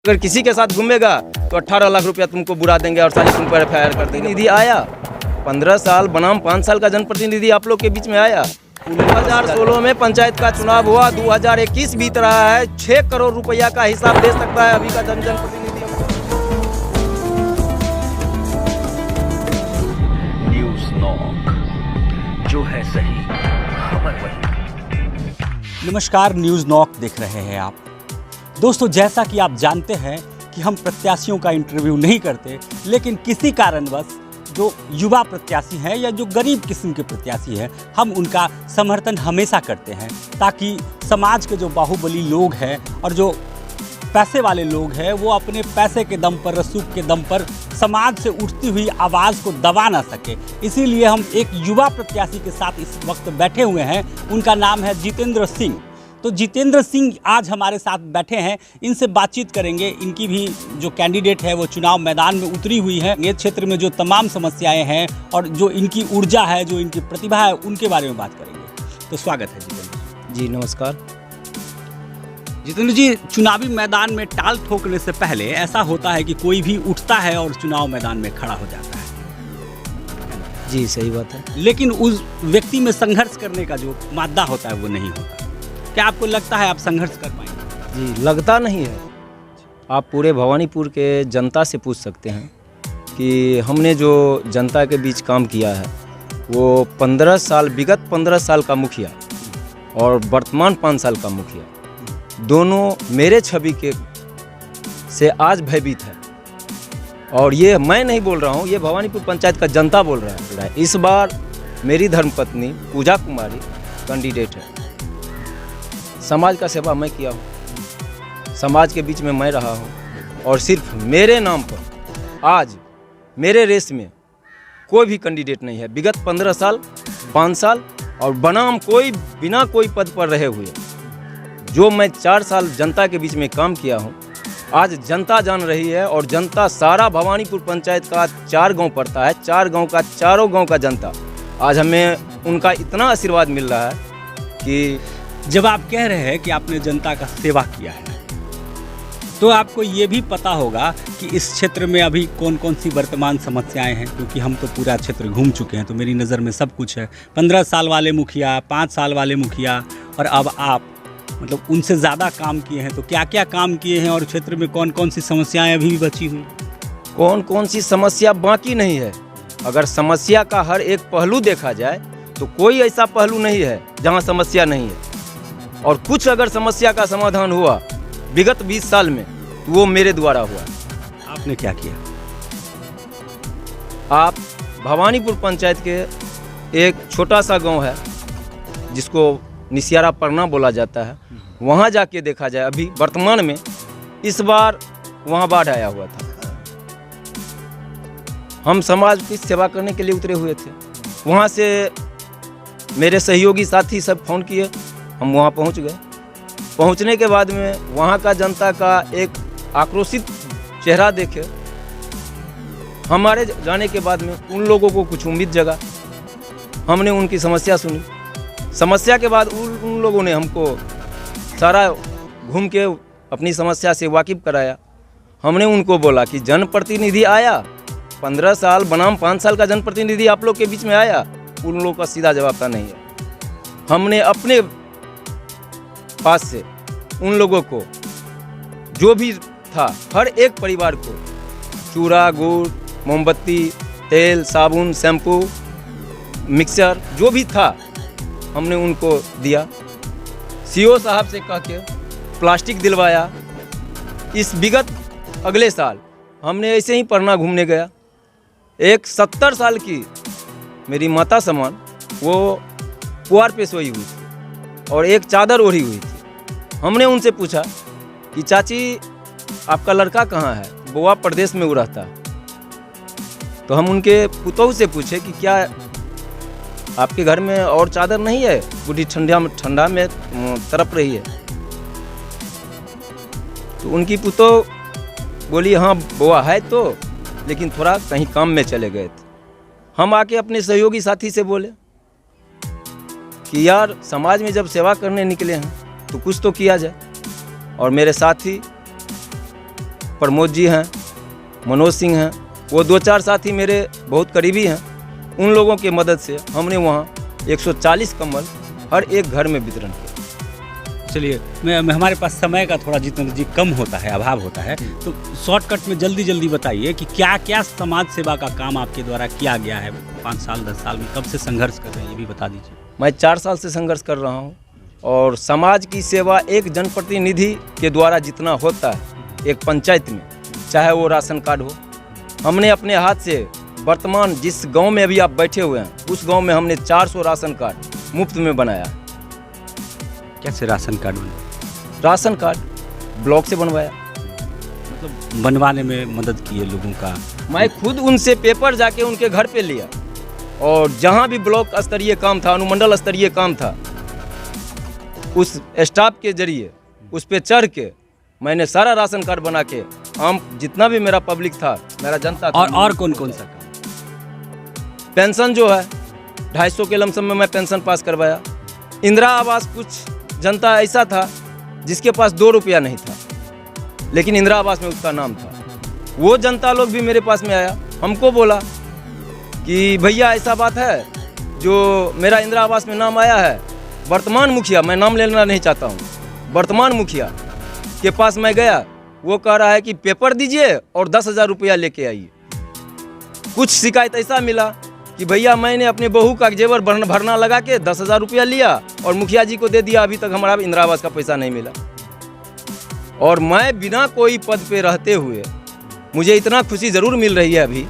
अगर किसी के साथ घूमेगा तो 18 लाख रुपया तुमको बुरा देंगे और 40 तुम पर FIR कर देंगे। निधि आया 15 साल बनाम 5 साल का जनप्रतिनिधि आप लोग के बीच में आया। 2016 में पंचायत का चुनाव हुआ, 2021 बीत रहा है, 6 करोड़ रुपया का हिसाब दे सकता है अभी का जनप्रतिनिधि। न्यूज़ नॉक, जो है सही खबर वही। नमस्कार, न्यूज़ नॉक देख रहे हैं आप। दोस्तों, जैसा कि आप जानते हैं कि हम प्रत्याशियों का इंटरव्यू नहीं करते, लेकिन किसी कारणवश जो युवा प्रत्याशी हैं या जो गरीब किस्म के प्रत्याशी हैं, हम उनका समर्थन हमेशा करते हैं ताकि समाज के जो बाहुबली लोग हैं और जो पैसे वाले लोग हैं वो अपने पैसे के दम पर, रसूख के दम पर समाज से उठती हुई आवाज़ को दबा ना सके। इसीलिए हम एक युवा प्रत्याशी के साथ इस वक्त बैठे हुए हैं। उनका नाम है जितेंद्र सिंह। तो जितेंद्र सिंह आज हमारे साथ बैठे हैं, इनसे बातचीत करेंगे। इनकी भी जो कैंडिडेट है वो चुनाव मैदान में उतरी हुई है। ये क्षेत्र में जो तमाम समस्याएं हैं और जो इनकी ऊर्जा है, जो इनकी प्रतिभा है, उनके बारे में बात करेंगे। तो स्वागत है जितेंद्र जी। नमस्कार जितेंद्र जी। चुनावी मैदान में टाल ठोकने से पहले ऐसा होता है कि कोई भी उठता है और चुनाव मैदान में खड़ा हो जाता है। जी, सही बात है। लेकिन उस व्यक्ति में संघर्ष करने का जो मादा होता है वो नहीं होता। क्या आपको लगता है आप संघर्ष कर पाएंगे? जी, लगता नहीं है। आप पूरे भवानीपुर के जनता से पूछ सकते हैं कि हमने जो जनता के बीच काम किया है वो 15 साल, विगत 15 साल का मुखिया और वर्तमान 5 साल का मुखिया, दोनों मेरे छवि के से आज भयभीत है। और ये मैं नहीं बोल रहा हूँ, ये भवानीपुर पंचायत का जनता बोल रहा है। इस बार मेरी धर्मपत्नी पूजा कुमारी कैंडिडेट है। समाज का सेवा मैं किया हूँ, समाज के बीच में मैं रहा हूँ और सिर्फ मेरे नाम पर आज मेरे रेस में कोई भी कैंडिडेट नहीं है। विगत 15 साल, 5 साल और बनाम कोई, बिना कोई पद पर रहे हुए जो मैं 4 साल जनता के बीच में काम किया हूँ, आज जनता जान रही है। और जनता, सारा भवानीपुर पंचायत का 4 गांव पड़ता है, 4 गांव का, चारों गांव का जनता, आज हमें उनका इतना आशीर्वाद मिल रहा है कि जब आप कह रहे हैं कि आपने जनता का सेवा किया है, तो आपको ये भी पता होगा कि इस क्षेत्र में अभी कौन कौन सी वर्तमान समस्याएं हैं, क्योंकि हम तो पूरा क्षेत्र घूम चुके हैं, तो मेरी नज़र में सब कुछ है। 15 साल वाले मुखिया, 5 साल वाले मुखिया और अब आप, मतलब उनसे ज़्यादा काम किए हैं। तो क्या क्या काम किए हैं और क्षेत्र में कौन कौन सी समस्याएं अभी भी बची हुई? कौन कौन सी समस्या बाकी नहीं है। अगर समस्या का हर एक पहलू देखा जाए तो कोई ऐसा पहलू नहीं है जहां समस्या नहीं है। और कुछ अगर समस्या का समाधान हुआ विगत 20 साल में तो वो मेरे द्वारा हुआ। आपने क्या किया? आप भवानीपुर पंचायत के एक छोटा सा गांव है जिसको निसियारा परना बोला जाता है, वहाँ जाके देखा जाए, अभी वर्तमान में इस बार वहाँ बाढ़ आया हुआ था। हम समाज की सेवा करने के लिए उतरे हुए थे। वहाँ से मेरे सहयोगी साथी सब फ़ोन किए, हम वहाँ पहुँच गए। पहुँचने के बाद में वहाँ का जनता का एक आक्रोशित चेहरा देखे, हमारे जाने के बाद में उन लोगों को कुछ उम्मीद जगा। हमने उनकी समस्या सुनी। समस्या के बाद उन लोगों ने हमको सारा घूम के अपनी समस्या से वाकिफ़ कराया। हमने उनको बोला कि जनप्रतिनिधि आया, 15 साल बनाम 5 साल का जनप्रतिनिधि आप लोग के बीच में आया। उन लोगों का सीधा जवाब था नहीं है। हमने अपने पास से उन लोगों को जो भी था, हर एक परिवार को चूड़ा, गुड़, मोमबत्ती, तेल, साबुन, शैम्पू, मिक्सर, जो भी था हमने उनको दिया। सीओ साहब से कह के प्लास्टिक दिलवाया। इस विगत अगले साल हमने ऐसे ही परना घूमने गया। एक 70 साल की मेरी माता समान वो पुआर पे सोई हुई थी और एक चादर ओढ़ी हुई थी। हमने उनसे पूछा कि चाची, आपका लड़का कहाँ है? बुआ प्रदेश में वो रहता। तो हम उनके पुतोह से पूछे कि क्या आपके घर में और चादर नहीं है? बूढ़ी ठंडा में तड़प रही है। तो उनकी पुतोह बोली, हाँ बुआ है तो, लेकिन थोड़ा कहीं काम में चले गए थे। हम आके अपने सहयोगी साथी से बोले कि यार, समाज में जब सेवा करने निकले हैं तो कुछ तो किया जाए। और मेरे साथी प्रमोद जी हैं, मनोज सिंह हैं, वो 2-4 साथी मेरे बहुत करीबी हैं। उन लोगों की मदद से हमने वहाँ 140 कंबल हर एक घर में वितरण किया। चलिए, मैं हमारे पास समय का थोड़ा जितेंद्र जी कम होता है, अभाव होता है, तो शॉर्टकट में जल्दी बताइए कि क्या क्या समाज सेवा का काम आपके द्वारा किया गया है 5 साल 10 साल में, कब से संघर्ष कर रहे हैं ये भी बता दीजिए। मैं 4 साल से संघर्ष कर रहा हूँ और समाज की सेवा एक जनप्रतिनिधि के द्वारा जितना होता है एक पंचायत में, चाहे वो राशन कार्ड हो, हमने अपने हाथ से वर्तमान जिस गांव में अभी आप बैठे हुए हैं उस गांव में हमने 400 राशन कार्ड मुफ्त में बनाया। कैसे राशन कार्ड बने? राशन कार्ड ब्लॉक से बनवाया, मतलब बनवाने में मदद की है लोगों का। मैं खुद उनसे पेपर जाके उनके घर पे लिया और जहाँ भी ब्लॉक स्तरीय काम था, अनुमंडल स्तरीय काम था, उस स्टाफ के जरिए उस पे चढ़ के मैंने सारा राशन कार्ड बना के आम जितना भी मेरा पब्लिक था, मेरा जनता था। और कौन कौन सा काम? पेंशन जो है 250 के लमसम में मैं पेंशन पास करवाया। इंदिरा आवास, कुछ जनता ऐसा था जिसके पास 2 रुपया नहीं था, लेकिन इंदिरा आवास में उसका नाम था, वो जनता लोग भी मेरे पास में आया, हमको बोला कि भैया ऐसा बात है, जो मेरा इंदिरा आवास में नाम आया है, वर्तमान मुखिया, मैं नाम लेना नहीं चाहता हूँ, वर्तमान मुखिया के पास मैं गया, वो कह रहा है कि पेपर दीजिए और 10,000 रुपया लेके आइए। कुछ शिकायत ऐसा मिला कि भैया मैंने अपने बहू का जेवर भरना लगा के 10,000 रुपया लिया और मुखिया जी को दे दिया, अभी तक हमारा इंदिरा आवास का पैसा नहीं मिला। और मैं बिना कोई पद पे रहते हुए, मुझे इतना खुशी ज़रूर मिल रही है अभी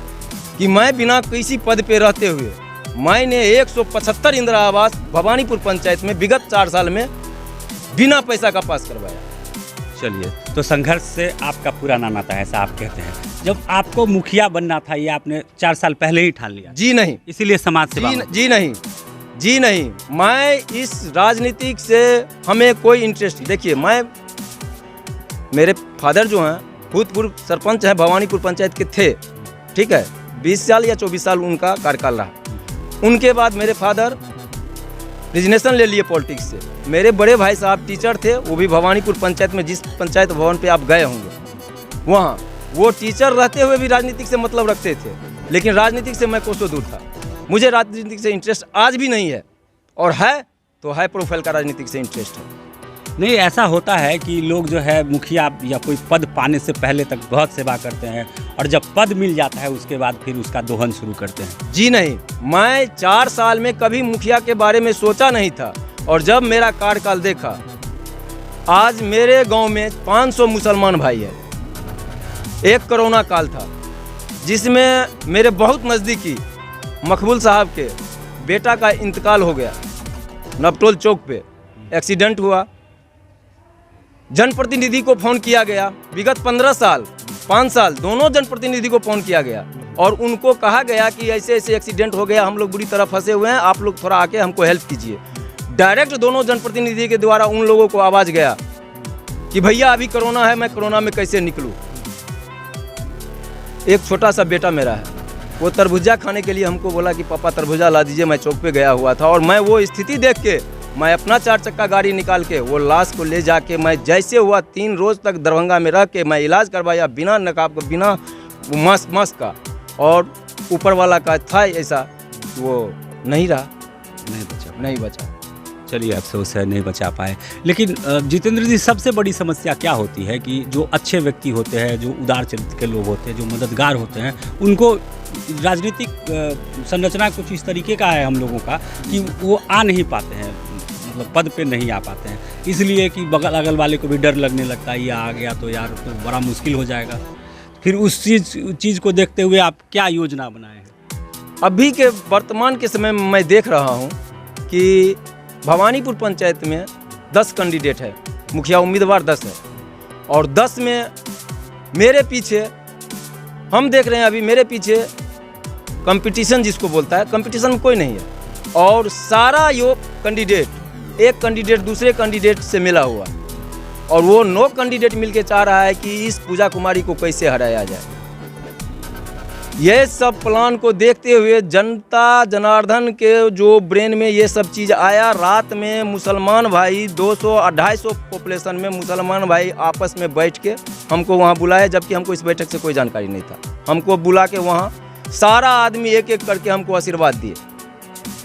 कि मैं बिना किसी पद पे रहते हुए मैंने 175 इंदिरा आवास भवानीपुर पंचायत में विगत 4 साल में बिना पैसा का पास करवाया। चलिए, तो संघर्ष से आपका पुराना नाता है, ऐसा आप कहते हैं। जब आपको मुखिया बनना था, ये आपने 4 साल पहले ही ठान लिया? जी नहीं, इसीलिए समाज सेवा? जी नहीं, मैं इस राजनीतिक से हमें कोई इंटरेस्ट, देखिए मेरे फादर जो हैं भूतपूर्व सरपंच हैं, भवानीपुर पंचायत के थे, ठीक है, 20 साल या 24 साल उनका कार्यकाल रहा। उनके बाद मेरे फादर रिजनेशन ले लिए पॉलिटिक्स से। मेरे बड़े भाई साहब टीचर थे, वो भी भवानीपुर पंचायत में, जिस पंचायत भवन पे आप गए होंगे वहाँ, वो टीचर रहते हुए भी राजनीतिक से मतलब रखते थे, लेकिन राजनीतिक से मैं कोसों दूर था। मुझे राजनीतिक से इंटरेस्ट आज भी नहीं है, और है तो हाई प्रोफाइल का राजनीतिक से इंटरेस्ट है। नहीं, ऐसा होता है कि लोग जो है मुखिया या कोई पद पाने से पहले तक बहुत सेवा करते हैं और जब पद मिल जाता है उसके बाद फिर उसका दोहन शुरू करते हैं। जी नहीं, मैं 4 साल में कभी मुखिया के बारे में सोचा नहीं था, और जब मेरा कार्यकाल देखा, आज मेरे गांव में 500 मुसलमान भाई हैं। एक कोरोना काल था जिसमें मेरे बहुत नज़दीकी मकबूल साहब के बेटा का इंतकाल हो गया, नपटोल चौक पे एक्सीडेंट हुआ। जनप्रतिनिधि को फ़ोन किया गया, विगत 15 साल 5 साल दोनों जनप्रतिनिधि को फ़ोन किया गया और उनको कहा गया कि ऐसे ऐसे एक्सीडेंट हो गया, हम लोग बुरी तरह फंसे हुए हैं, आप लोग थोड़ा आके हमको हेल्प कीजिए। डायरेक्ट दोनों जनप्रतिनिधि के द्वारा उन लोगों को आवाज़ गया कि भैया अभी कोरोना है, मैं कोरोना में कैसे निकलूँ। एक छोटा सा बेटा मेरा है, वो तरबूजा खाने के लिए हमको बोला कि पापा तरबूजा ला दीजिए, मैं चौक पे गया हुआ था, और मैं वो स्थिति देख के मैं अपना 4 चक्का गाड़ी निकाल के वो लाश को ले जाके मैं जैसे हुआ 3 रोज़ तक दरभंगा में रह के मैं इलाज करवाया, बिना नकाब का, बिना मास्क का, और ऊपर वाला का था ऐसा, वो नहीं रहा, नहीं बचा। चलिए, अफसोस है नहीं बचा पाए। लेकिन जितेंद्र जी, सबसे बड़ी समस्या क्या होती है कि जो अच्छे व्यक्ति होते हैं, जो उदार चरित्र के लोग होते हैं, जो मददगार होते हैं, उनको राजनीतिक संरचना कुछ इस तरीके का है हम लोगों का कि वो आ नहीं पाते हैं, मतलब पद पे नहीं आ पाते हैं, इसलिए कि बगल अगल वाले को भी डर लगने लगता है, ये आ गया तो यार तो बड़ा मुश्किल हो जाएगा। फिर उस चीज़ को देखते हुए आप क्या योजना बनाए हैं? अभी के वर्तमान के समय में मैं देख रहा हूँ कि भवानीपुर पंचायत में 10 कैंडिडेट है, मुखिया उम्मीदवार 10 है, और 10 में मेरे पीछे हम देख रहे हैं, अभी मेरे पीछे कंपटीशन जिसको बोलता है, कंपटीशन में कोई नहीं है, और सारा यो कैंडिडेट एक कैंडिडेट दूसरे कैंडिडेट से मिला हुआ, और वो 9 कैंडिडेट मिलके चाह रहा है कि इस पूजा कुमारी को कैसे हराया जाए। ये सब प्लान को देखते हुए जनता जनार्दन के जो ब्रेन में ये सब चीज़ आया, रात में मुसलमान भाई 200-250 पॉपुलेशन में मुसलमान भाई आपस में बैठ के हमको वहाँ बुलाया, जबकि हमको इस बैठक से कोई जानकारी नहीं था। हमको बुला के वहाँ सारा आदमी एक एक करके हमको आशीर्वाद दिए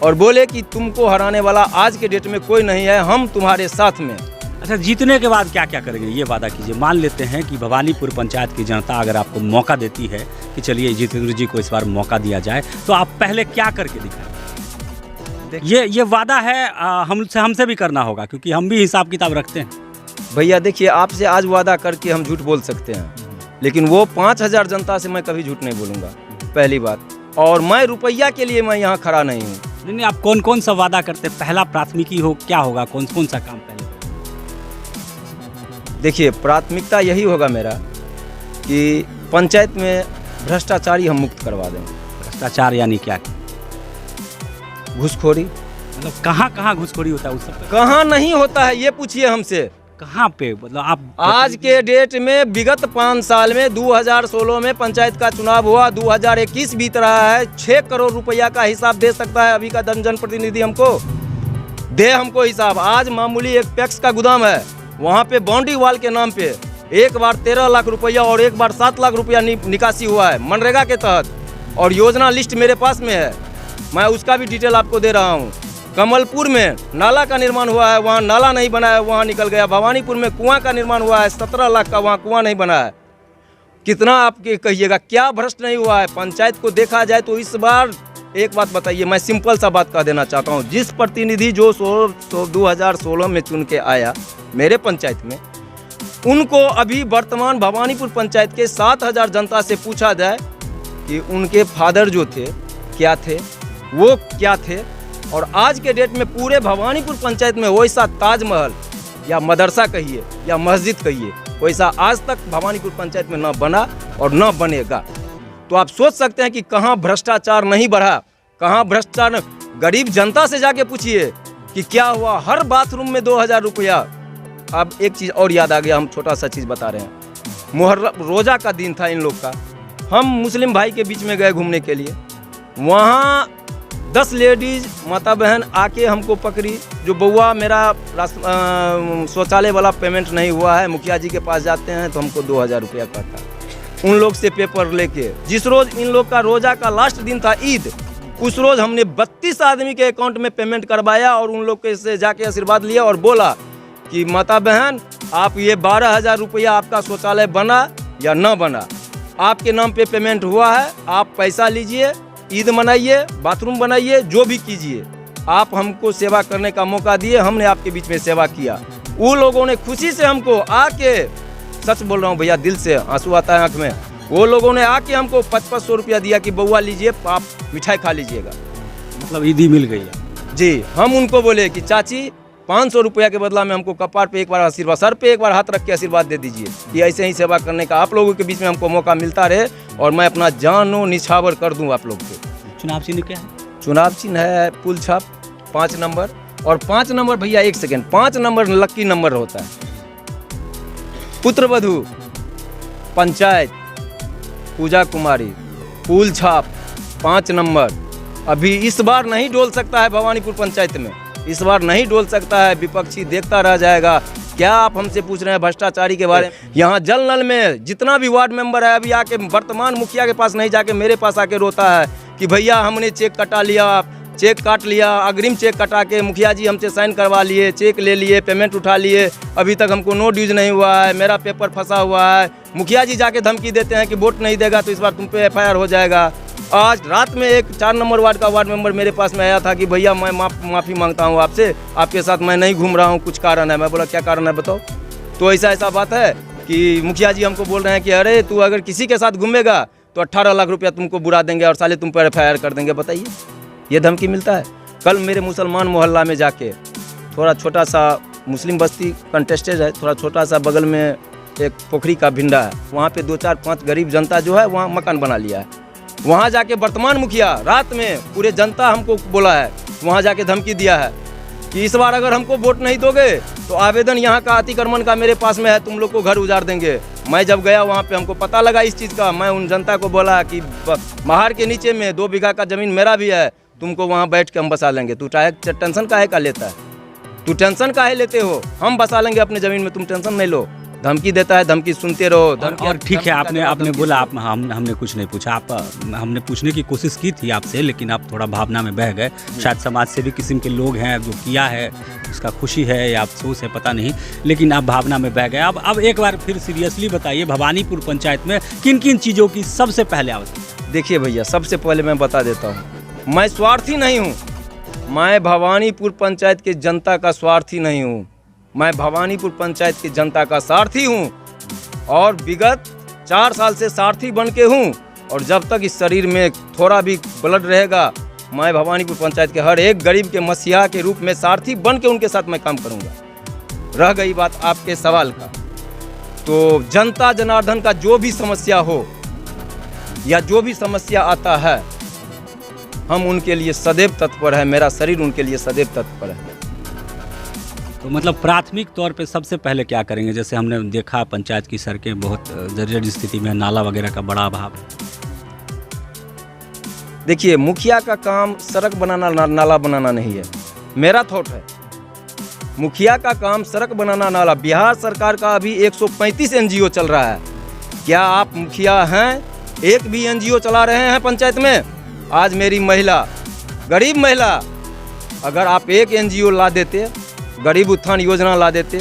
और बोले कि तुमको हराने वाला आज के डेट में कोई नहीं है, हम तुम्हारे साथ में। अच्छा, जीतने के बाद क्या क्या करेंगे ये वादा कीजिए। मान लेते हैं कि भवानीपुर पंचायत की जनता अगर आपको मौका देती है कि चलिए जितेंद्र जी को इस बार मौका दिया जाए, तो आप पहले क्या करके दिखाएं? ये वादा है, हमसे भी करना होगा, क्योंकि हम भी हिसाब किताब रखते हैं। भैया देखिए, आपसे आज वादा करके हम झूठ बोल सकते हैं, लेकिन वो 5000 जनता से मैं कभी झूठ नहीं बोलूँगा, पहली बात। और मैं रुपया के लिए मैं यहाँ खड़ा नहीं हूँ। नहीं, आप कौन कौन सा वादा करते हैं? पहला प्राथमिकी हो क्या होगा, कौन कौन सा काम पहले? देखिए, प्राथमिकता यही होगा मेरा कि पंचायत में भ्रष्टाचारी हम मुक्त करवा दें। भ्रष्टाचार यानी क्या? घूसखोरी। मतलब कहाँ कहाँ घूसखोरी होता है? उस सब कहाँ नहीं होता है ये पूछिए हमसे। कहाँ पे? मतलब आप आज के डेट में विगत 5 साल में 2016 में पंचायत का चुनाव हुआ, 2021 बीत रहा है, 6 करोड़ रुपया का हिसाब दे सकता है अभी का जनप्रतिनिधि हमको? दे हमको हिसाब। आज मामूली एक पैक्स का गोदाम है, वहाँ पे बाउंड्री वाल के नाम पे एक बार 13 लाख रुपया और एक बार 7 लाख रुपया निकासी हुआ है मनरेगा के तहत, और योजना लिस्ट मेरे पास में है, मैं उसका भी डिटेल आपको दे रहा हूँ। कमलपुर में नाला का निर्माण हुआ है, वहाँ नाला नहीं बना है, वहाँ निकल गया। भवानीपुर में कुआं का निर्माण हुआ है, 17 लाख का, वहाँ कुआं नहीं बना है। कितना आपके कहिएगा, क्या भ्रष्ट नहीं हुआ है? पंचायत को देखा जाए तो इस बार एक बात बताइए, मैं सिंपल सा बात कह देना चाहता हूँ। जिस प्रतिनिधि जो 2016 में चुन के आया मेरे पंचायत में, उनको अभी वर्तमान भवानीपुर पंचायत के 7000 जनता से पूछा जाए कि उनके फादर जो थे क्या थे, वो क्या थे, और आज के डेट में पूरे भवानीपुर पंचायत में वैसा ताजमहल या मदरसा कहिए या मस्जिद कहिए, वैसा आज तक भवानीपुर पंचायत में न बना और न बनेगा। तो आप सोच सकते हैं कि कहाँ भ्रष्टाचार नहीं बढ़ा, कहाँ भ्रष्टाचार। गरीब जनता से जाके पूछिए कि क्या हुआ, हर बाथरूम में 2000 रुपया। अब एक चीज़ और याद आ गया, हम छोटा सा चीज़ बता रहे हैं। मुहर्रम रोज़ा का दिन था इन लोग का, हम मुस्लिम भाई के बीच में गए घूमने के लिए, वहाँ 10 लेडीज़ माता बहन आके हमको पकड़ी, जो बउआ मेरा शौचालय वाला पेमेंट नहीं हुआ है, मुखिया जी के पास जाते हैं तो हमको 2000 रुपया कहता। उन लोग से पेपर लेके, जिस रोज़ इन लोग का रोज़ा का लास्ट दिन था ईद, उस रोज़ हमने 32 आदमी के अकाउंट में पेमेंट करवाया और उन लोग के से जाके आशीर्वाद लिया और बोला कि माता बहन आप ये 12,000 रुपया आपका शौचालय बना या न बना, आपके नाम पे पेमेंट हुआ है, आप पैसा लीजिए, ईद मनाइए, बाथरूम बनाइए, जो भी कीजिए। आप हमको सेवा करने का मौका दिए, हमने आपके बीच में सेवा किया। वो लोगों ने खुशी से हमको आके, सच बोल रहा हूँ भैया, दिल से आंसू आता है आँख में, वो लोगों ने आके हमको 500 रुपया दिया कि बउआ लीजिए, आप मिठाई खा लीजिएगा। मतलब ईदी मिल गई है जी। हम उनको बोले कि चाची 500 रुपया के बदला में हमको कपार पे एक बार आशीर्वाद, सर पे एक बार हाथ रख के आशीर्वाद दे दीजिए कि ऐसे ही सेवा करने का आप लोगों के बीच में हमको मौका मिलता रहे और मैं अपना जानो निछावर कर दूं आप लोग को। चुनाव चिन्ह क्या है? चुनाव चिन्ह है पुल छाप 5 नंबर, और 5 नंबर भैया 1 सेकेंड, 5 नंबर लक्की नंबर होता है। पुत्रवधू पंचायत पूजा कुमारी पुल छाप 5 नंबर। अभी इस बार नहीं डोल सकता है भवानीपुर पंचायत में, इस बार नहीं डोल सकता है, विपक्षी देखता रह जाएगा। क्या आप हमसे पूछ रहे हैं भ्रष्टाचारी के बारे में? यहाँ जल नल में जितना भी वार्ड मेंबर है अभी आके वर्तमान मुखिया के पास नहीं जाके मेरे पास आके रोता है कि भैया हमने चेक कटा लिया, चेक काट लिया, अग्रिम चेक कटा के मुखिया जी हमसे साइन करवा लिए, चेक ले लिए, पेमेंट उठा लिए, अभी तक हमको नो ड्यूज नहीं हुआ है, मेरा पेपर फंसा हुआ है। मुखिया जी जाके धमकी देते हैं कि वोट नहीं देगा तो इस बार तुम पे FIR हो जाएगा। आज रात में एक 4 नंबर वार्ड का वार्ड मेंबर मेरे पास में आया था कि भैया मैं माफ़ी मांगता हूँ आपसे, आपके साथ मैं नहीं घूम रहा हूँ, कुछ कारण है। मैं बोला क्या कारण है बताओ। तो ऐसा बात है कि मुखिया जी हमको बोल रहे हैं कि अरे तू अगर किसी के साथ घूमेगा तो 18 लाख रुपया तुमको बुरा देंगे और साले तुम पर FIR कर देंगे। बताइए, ये धमकी मिलता है। कल मेरे मुसलमान मोहल्ला में जाके, थोड़ा छोटा सा मुस्लिम बस्ती कंटेस्टेड है, थोड़ा छोटा सा बगल में एक पोखरी का भिंडा है, वहाँ पे 2-4-5 गरीब जनता जो है वहाँ मकान बना लिया है। वहाँ जाके वर्तमान मुखिया रात में पूरे जनता हमको बोला है, वहाँ जाके धमकी दिया है कि इस बार अगर हमको वोट नहीं दोगे तो आवेदन यहाँ का अतिक्रमण का मेरे पास में है, तुम लोग को घर उजाड़ देंगे। मैं जब गया वहाँ पे हमको पता लगा इस चीज़ का, मैं उन जनता को बोला कि महार के नीचे में 2 बीघा का ज़मीन मेरा भी है, तुमको वहाँ बैठ के हम बसा लेंगे। तू टेंशन काहे का लेता है, तू टेंशन काहे लेते हो, हम बसा लेंगे अपने ज़मीन में, तुम टेंशन नहीं लो। धमकी देता है, धमकी सुनते रहो। और ठीक है, आपने बोला आप हमने कुछ नहीं पूछा, आप हमने पूछने की कोशिश की थी आपसे, लेकिन आप थोड़ा भावना में बह गए। शायद समाज सेवी किस्म के लोग हैं, जो किया है उसका खुशी है या अफसोस है पता नहीं, लेकिन आप भावना में बह गए। अब एक बार फिर सीरियसली बताइए, भवानीपुर पंचायत में किन किन चीज़ों की सबसे पहले आवश्यकता? देखिए भैया, सबसे पहले मैं बता देता हूँ, मैं स्वार्थी नहीं हूँ। मैं भवानीपुर पंचायत के जनता का स्वार्थी नहीं हूँ, मैं भवानीपुर पंचायत की जनता का सारथी हूँ और विगत 4 साल से सारथी बन के हूँ। और जब तक इस शरीर में थोड़ा भी ब्लड रहेगा, मैं भवानीपुर पंचायत के हर एक गरीब के मसीहा के रूप में सारथी बन के उनके साथ मैं काम करूँगा। रह गई बात आपके सवाल का, तो जनता जनार्दन का जो भी समस्या हो या जो भी समस्या आता है, हम उनके लिए सदैव तत्पर है, मेरा शरीर उनके लिए सदैव तत्पर है। तो मतलब प्राथमिक तौर पे सबसे पहले क्या करेंगे? जैसे हमने देखा पंचायत की सड़कें बहुत जर्जर स्थिति में, नाला वगैरह का बड़ा अभाव है। देखिए, मुखिया का काम सड़क बनाना नाला बनाना नहीं है, मेरा थॉट है। मुखिया का काम सड़क बनाना नाला। बिहार सरकार का अभी 135 NGO चल रहा है। क्या आप मुखिया हैं? एक भी NGO चला रहे हैं पंचायत में? आज मेरी महिला, गरीब महिला, अगर आप एक NGO ला देते, गरीब उत्थान योजना ला देते,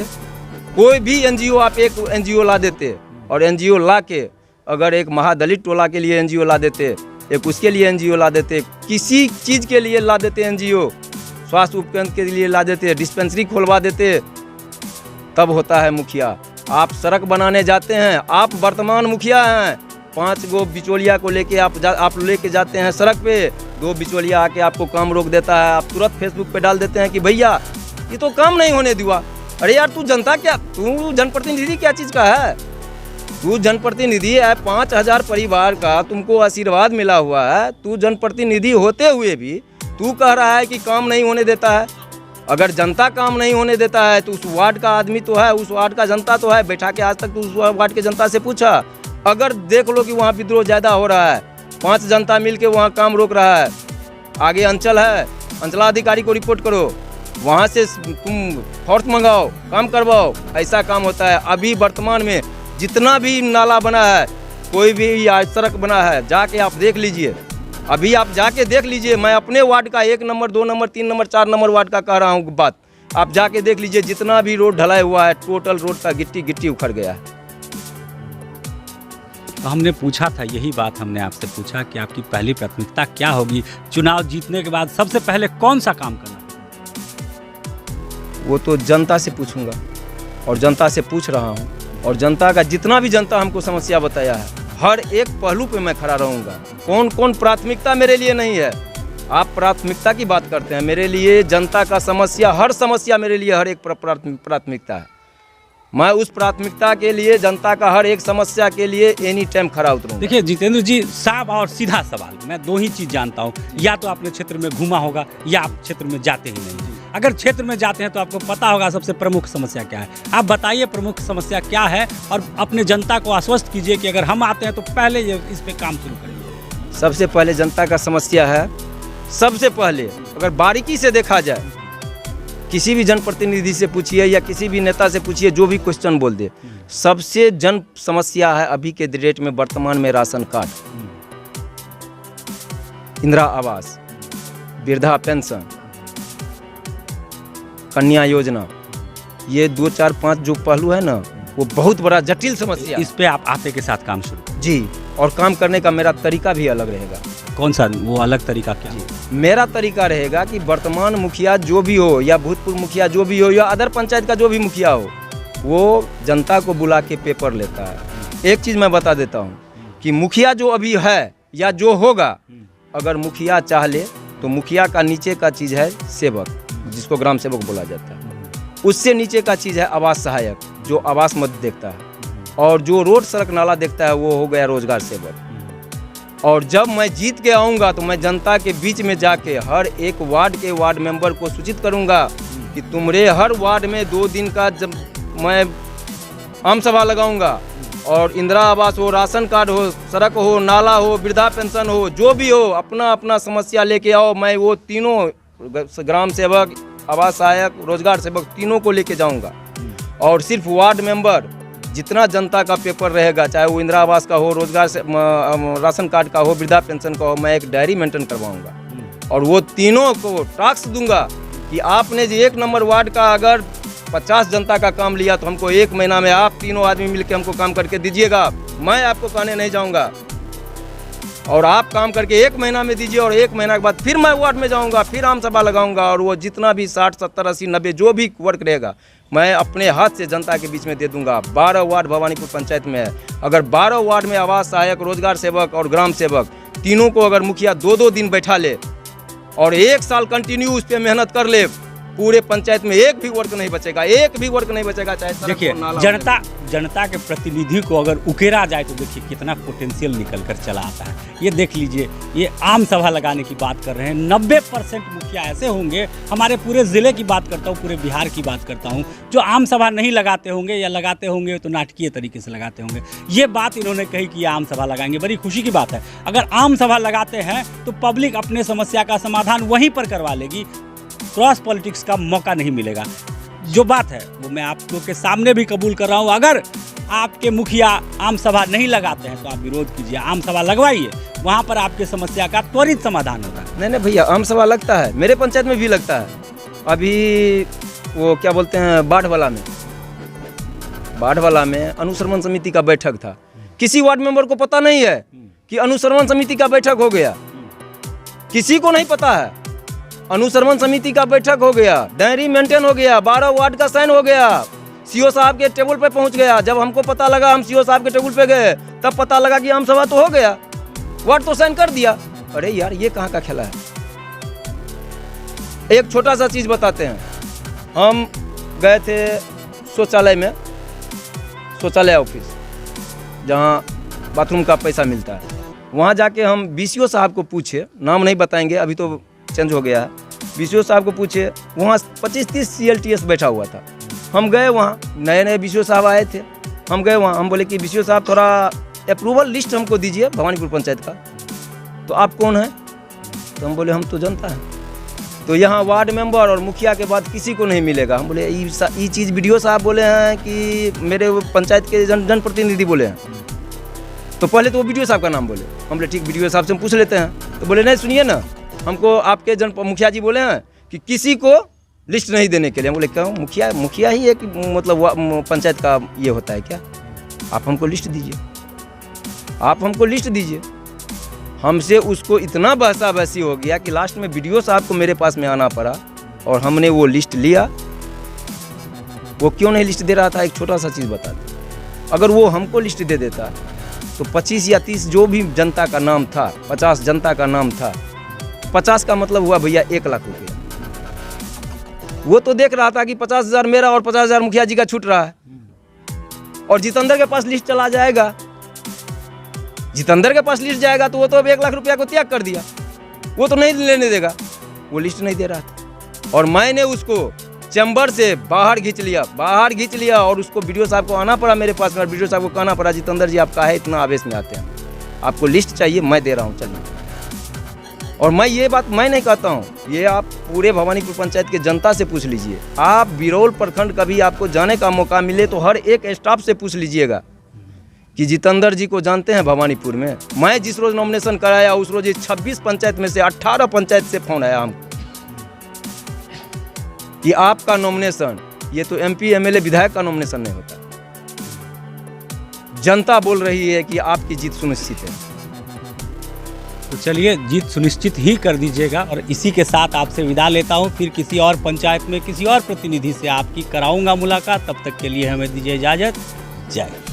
कोई भी NGO आप एक NGO ला देते, और NGO ला के अगर एक महादलित टोला के लिए NGO ला देते, एक उसके लिए NGO ला देते, किसी चीज़ के लिए ला देते NGO, स्वास्थ्य उपकेंद्र के लिए ला देते, डिस्पेंसरी खोलवा देते, तब होता है मुखिया। आप सड़क बनाने जाते हैं, आप वर्तमान मुखिया हैं, 5 गो बिचौलिया को लेके आप लेके जाते हैं सड़क पे, 2 बिचौलिया आके आपको काम रोक देता है, आप तुरंत फेसबुक पे डाल देते हैं कि भैया ये तो काम नहीं होने दिया। अरे यार, तू जनता क्या, तू जनप्रतिनिधि क्या चीज़ का है? तू जनप्रतिनिधि है, 5000 परिवार का तुमको आशीर्वाद मिला हुआ है, तू जनप्रतिनिधि होते हुए भी तू कह रहा है कि काम नहीं होने देता है। अगर जनता काम नहीं होने देता है तो उस वार्ड का आदमी तो है, उस वार्ड का जनता तो है, बैठा के आज तक तो उस वार्ड के जनता से पूछा। अगर देख लो कि वहाँ विद्रोह ज़्यादा हो रहा है, 5 जनता मिल के वहाँ काम रोक रहा है, आगे अंचल है, अंचलाधिकारी को रिपोर्ट करो, वहाँ से तुम फोर्स मंगाओ, काम करवाओ, ऐसा काम होता है। अभी वर्तमान में जितना भी नाला बना है, कोई भी आज सड़क बना है, जाके आप देख लीजिए, अभी आप जाके देख लीजिए। मैं अपने वार्ड का 1 number 2 number 3 number 4 number ward का कह रहा हूँ बात, आप जाके देख लीजिए, जितना भी रोड ढलाई हुआ है, टोटल रोड का गिट्टी उखड़ गया है। तो हमने पूछा था, यही बात हमने आपसे पूछा कि आपकी पहली प्राथमिकता क्या होगी चुनाव जीतने के बाद, सबसे पहले कौन सा काम करना? वो तो जनता से पूछूंगा और जनता से पूछ रहा हूँ, और जनता का जितना भी जनता हमको समस्या बताया है, हर एक पहलू पे मैं खड़ा रहूँगा। कौन कौन प्राथमिकता मेरे लिए नहीं है, आप प्राथमिकता की बात करते हैं, मेरे लिए जनता का समस्या, हर समस्या मेरे लिए हर एक प्राथमिकता है। मैं उस प्राथमिकता के लिए, जनता का हर एक समस्या के लिए एनी टाइम खड़ा उतरूंगा। देखिए जितेंद्र जी, साफ और सीधा सवाल, मैं 2 ही चीज़ जानता हूँ, या तो आपने क्षेत्र में घूमा होगा या आप क्षेत्र में जाते ही नहीं। अगर क्षेत्र में जाते हैं तो आपको पता होगा सबसे प्रमुख समस्या क्या है। आप बताइए प्रमुख समस्या क्या है, और अपने जनता को आश्वस्त कीजिए कि अगर हम आते हैं तो पहले इस पे काम शुरू करेंगे। सबसे पहले जनता का समस्या है, सबसे पहले अगर बारीकी से देखा जाए, किसी भी जनप्रतिनिधि से पूछिए या किसी भी नेता से पूछिए, जो भी क्वेश्चन बोल दे, सबसे जन समस्या है अभी के डेट में वर्तमान में राशन कार्ड, इंदिरा आवास, वृद्धा पेंशन, कन्या योजना, ये 2 4 5 जो पहलू है ना, वो बहुत बड़ा जटिल समस्या। इस पे आप आपे के साथ काम शुरू जी, और काम करने का मेरा तरीका भी अलग रहेगा। कौन सा वो अलग तरीका क्या? मेरा तरीका रहेगा कि वर्तमान मुखिया जो भी हो या भूतपूर्व मुखिया जो भी हो या अदर पंचायत का जो भी मुखिया हो, वो जनता को बुला के पेपर लेता है। एक चीज़ मैं बता देता हूँ कि मुखिया जो अभी है या जो होगा, अगर मुखिया चाह ले तो मुखिया का नीचे का चीज़ है सेवक, जिसको ग्राम सेवक बोला जाता है, उससे नीचे का चीज़ है आवास सहायक, जो आवास मत देखता है, और जो रोड सड़क नाला देखता है वो हो गया रोजगार सेवक। और जब मैं जीत के आऊँगा तो मैं जनता के बीच में जाके हर एक वार्ड के वार्ड मेंबर को सूचित करूँगा कि तुम्हारे हर वार्ड में 2 दिन का जब मैं आम सभा लगाऊंगा और इंदिरा आवास हो, राशन कार्ड हो, सड़क हो, नाला हो, वृद्धा पेंशन हो, जो भी हो, अपना अपना समस्या लेके आओ। मैं वो तीनों ग्राम सेवक, आवास सहायक, रोजगार सेवक तीनों को लेके जाऊंगा। और सिर्फ वार्ड मेंबर जितना जनता का पेपर रहेगा, चाहे वो इंदिरा आवास का हो, रोजगार से राशन कार्ड का हो, वृद्धा पेंशन का हो, मैं एक डायरी मेंटेन करवाऊंगा और वो तीनों को टास्क दूंगा कि आपने जो 1 नंबर वार्ड का अगर 50 जनता का काम लिया तो हमको 1 महीना में आप तीनों आदमी मिलकर हमको काम करके दीजिएगा। मैं आपको कहने नहीं जाऊंगा और आप काम करके 1 महीना में दीजिए और 1 महीना के बाद फिर मैं वार्ड में जाऊंगा, फिर आम सभा लगाऊंगा और वो जितना भी 60, 70, 80, 90 जो भी वर्क रहेगा मैं अपने हाथ से जनता के बीच में दे दूंगा। 12 वार्ड भवानीपुर पंचायत में है। अगर 12 वार्ड में आवास सहायक, रोजगार सेवक और ग्राम सेवक तीनों को अगर मुखिया 2-2 दिन बैठा ले और 1 साल कंटिन्यू उस पर मेहनत कर ले, पूरे पंचायत में एक भी वर्क नहीं बचेगा, एक भी वर्क नहीं बचेगा। चाहे देखिए, जनता के प्रतिनिधि को अगर उकेरा जाए तो देखिए कितना पोटेंशियल निकल कर चला आता है। ये देख लीजिए, ये आम सभा लगाने की बात कर रहे हैं। 90% मुखिया ऐसे होंगे, हमारे पूरे ज़िले की बात करता हूँ, पूरे बिहार की बात करता हूँ, जो आम सभा नहीं लगाते होंगे या लगाते होंगे तो नाटकीय तरीके से लगाते होंगे। ये बात इन्होंने कही कि ये आम सभा लगाएंगे, बड़ी खुशी की बात है। अगर आम सभा लगाते हैं तो पब्लिक अपने समस्या का समाधान वहीं पर करवा लेगी, क्रॉस पॉलिटिक्स का मौका नहीं मिलेगा। जो बात है वो मैं आप लोग के सामने भी कबूल कर रहा हूँ। अगर आपके मुखिया आम सभा नहीं लगाते हैं तो आप विरोध कीजिए, आम सभा लगवाइए, वहाँ पर आपके समस्या का त्वरित समाधान होगा। नहीं भैया, आम सभा लगता है, मेरे पंचायत में भी लगता है। अभी वो क्या बोलते हैं, बाढ़वाला में अनुश्रवण समिति का बैठक था। किसी वार्ड मेंबर को पता नहीं है कि अनुश्रवण समिति का बैठक हो गया, किसी को नहीं पता है। अनुश्रवण समिति का बैठक हो गया, डायरी मेंटेन हो गया, 12 वार्ड का साइन हो गया, सीओ साहब के टेबल पे पहुंच गया। जब हमको पता लगा, हम सीओ साहब के टेबल पे गए, तब पता लगा कि आम सभा तो हो गया, वार्ड तो साइन कर दिया। अरे यार, ये कहाँ का खेला है। एक छोटा सा चीज बताते हैं। हम गए थे शौचालय में, शौचालय ऑफिस जहाँ बाथरूम का पैसा मिलता है, वहाँ जाके हम बीसीओ साहब को पूछे, नाम नहीं बताएंगे अभी तो चेंज हो गया है, बीसीओ साहब को पूछे, वहाँ 25-30 CLTS बैठा हुआ था। हम गए वहाँ, नए बीसीओ साहब आए थे, हम गए वहाँ, हम बोले कि बीसीओ साहब थोड़ा अप्रूवल लिस्ट हमको दीजिए भवानीपुर पंचायत का। तो आप कौन हैं? तो हम बोले हम तो जनता हैं। तो यहाँ वार्ड मेंबर और मुखिया के बाद किसी को नहीं मिलेगा। हम बोले ये चीज़ बीडीओ साहब बोले हैं कि मेरे पंचायत के जनप्रतिनिधि बोले हैं। तो पहले तो वो बीडीओ साहब का नाम बोले। हम बोले ठीक, बीडीओ साहब से हम पूछ लेते हैं। तो बोले नहीं, सुनिए ना, हमको आपके मुखिया जी बोले हैं कि किसी को लिस्ट नहीं देने के लिए। हम बोले क्यों? मुखिया ही एक मतलब पंचायत का ये होता है क्या? आप हमको लिस्ट दीजिए, आप हमको लिस्ट दीजिए। हमसे उसको इतना बहसा बहसी हो गया कि लास्ट में बीडीओ साहब को मेरे पास में आना पड़ा और हमने वो लिस्ट लिया। वो क्यों नहीं लिस्ट दे रहा था, एक छोटा सा चीज़ बता दें। अगर वो हमको लिस्ट दे देता तो 25 या 30 जो भी जनता का नाम था, 50 जनता का नाम था, 50 का मतलब हुआ भैया 1 लाख रुपया। वो तो देख रहा था कि 50,000 मेरा और 50,000 मुखिया जी का छूट रहा है और जितेंद्र के पास लिस्ट चला जाएगा। जितेंद्र के पास लिस्ट जाएगा तो वो तो अब 1 लाख रुपया को त्याग कर दिया, वो तो नहीं लेने देगा। वो लिस्ट नहीं दे रहा था और मैंने उसको चैम्बर से बाहर खींच लिया और उसको बीडीओ साहब को आना पड़ा मेरे पास में और बीडीओ साहब को कहना पड़ा, जितेंद्र जी आप काहे इतना आवेश में आते हैं, आपको लिस्ट चाहिए, मैं दे रहा हूँ, चलिए। और मैं ये बात मैं नहीं कहता हूँ, ये आप पूरे भवानीपुर पंचायत के जनता से पूछ लीजिए। आप बिरौल प्रखंड कभी आपको जाने का मौका मिले तो हर एक स्टाफ से पूछ लीजिएगा कि जितेंद्र जी को जानते हैं भवानीपुर में। मैं जिस रोज नॉमिनेशन कराया उस रोज 26 पंचायत में से 18 पंचायत से फोन आया हमको कि आपका नॉमिनेशन, ये तो MP MLA विधायक का नॉमिनेशन नहीं होता, जनता बोल रही है कि आपकी जीत सुनिश्चित है। तो चलिए, जीत सुनिश्चित ही कर दीजिएगा और इसी के साथ आपसे विदा लेता हूं। फिर किसी और पंचायत में किसी और प्रतिनिधि से आपकी कराऊंगा मुलाकात। तब तक के लिए हमें दीजिए इजाजत। जय हिंद।